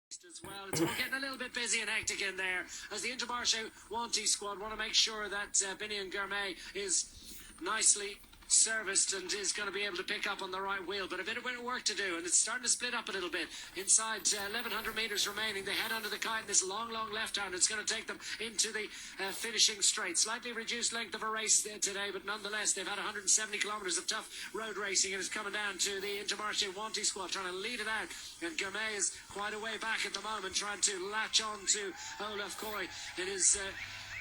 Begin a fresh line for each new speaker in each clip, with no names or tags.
As well, it's all getting a little bit busy and hectic in there as the Intermarché Wanty squad want to make sure that Bini and Gourmet is nicely serviced and is going to be able to pick up on the right wheel, but a bit of work to do, and it's starting to split up a little bit. Inside 1100 metres remaining, they head under the kite in this long left hand. It's going to take them into the finishing straight. Slightly reduced length of a race today, but nonetheless they've had 170 kilometres of tough road racing, and it's coming down to the Intermarché Wanty squad trying to lead it out, and Gourmet is quite a way back at the moment trying to latch on to Olaf Koy. It is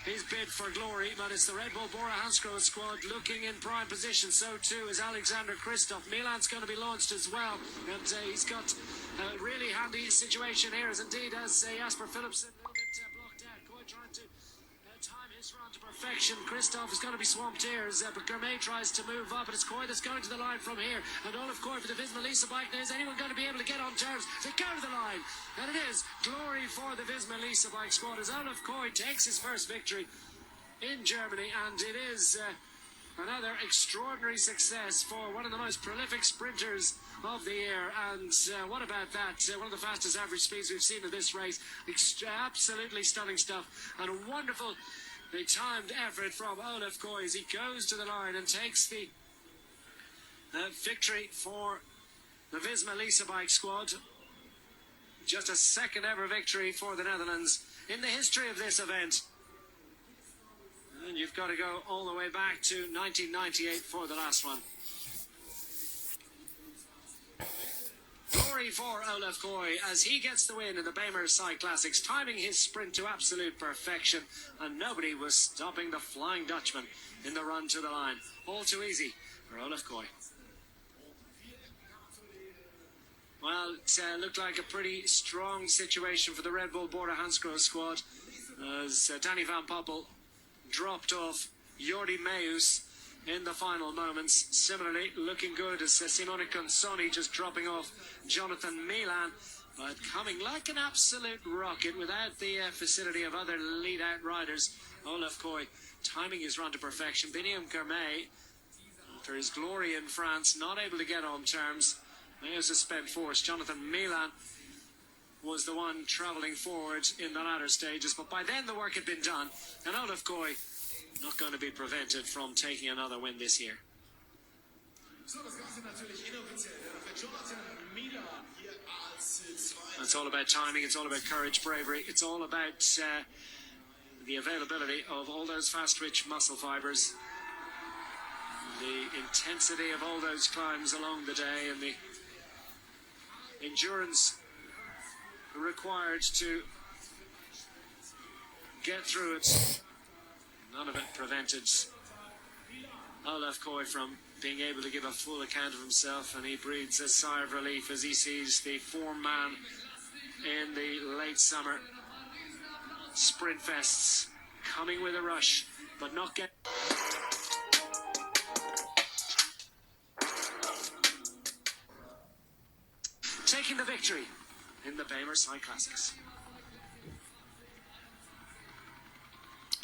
his bid for glory, but it's the Red Bull Bora Hansgrohe squad looking in prime position. So too is Alexander Kristoff. Milan's going to be launched as well, and he's got a really handy situation here, as indeed as Jasper Philipsen a little bit blocked out. Koy trying to time his run to perfection. Kristoff is going to be swamped here, but Gourmet tries to move up, and it's Koy that's going to the line from here. And Olaf Koy for the Visma Lease bike. Now, is anyone going to be able to get on terms to go to the line? And it is glory for the Visma Lease bike squad as Olaf Koy takes his first victory in Germany, and it is another extraordinary success for one of the most prolific sprinters of the year. And what about that? One of the fastest average speeds we've seen in this race. Absolutely stunning stuff, and a wonderful timed effort from Olaf Koy as he goes to the line and takes the victory for the Visma Lease bike squad. Just a second ever victory for the Netherlands in the history of this event. And you've got to go all the way back to 1998 for the last one. Glory for Olaf Koy as he gets the win in the Bini Cycling Classics, timing his sprint to absolute perfection, and nobody was stopping the Flying Dutchman in the run to the line. All too easy for Olaf Koy. Well, it looked like a pretty strong situation for the Red Bull Bora Hansgrohe squad as Danny van Poppel dropped off Jordi Meus in the final moments. Similarly, looking good as Simone Consoni just dropping off Jonathan Milan, but coming like an absolute rocket without the facility of other lead-out riders. Olaf Koy timing his run to perfection. Bini and Gourmet, after his glory in France, not able to get on terms. Meus has spent force. Jonathan Milan was the one travelling forward in the latter stages, but by then the work had been done, and Olaf Koy not going to be prevented from taking another win this year. It's all about timing, it's all about courage, bravery, it's all about the availability of all those fast-twitch muscle fibres, the intensity of all those climbs along the day, and the endurance required to get through it. None of it prevented Olaf Koy from being able to give a full account of himself, and he breathes a sigh of relief as he sees the four-man in the late summer sprint fests coming with a rush, but not getting... taking the victory in the Bini Cycling Classics.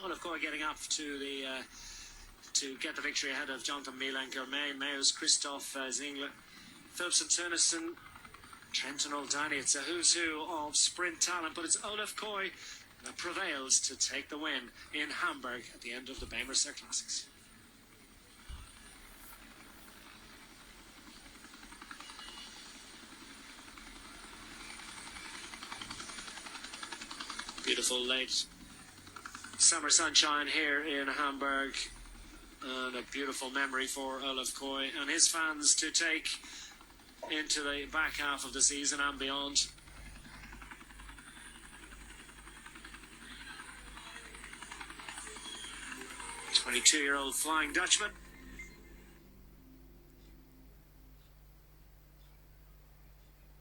Olaf Koy getting up to the to get the victory ahead of Jonathan Milan, Gourmet, Meus, Kristoff, Zingler, Philipsen, Turnison, Trenton Oldani. It's a who's who of sprint talent, but it's Olaf Koy that prevails to take the win in Hamburg at the end of the Bini Cycling Classics. Beautiful late summer sunshine here in Hamburg, and a beautiful memory for Olaf Koy and his fans to take into the back half of the season and beyond. 22-year-old Flying Dutchman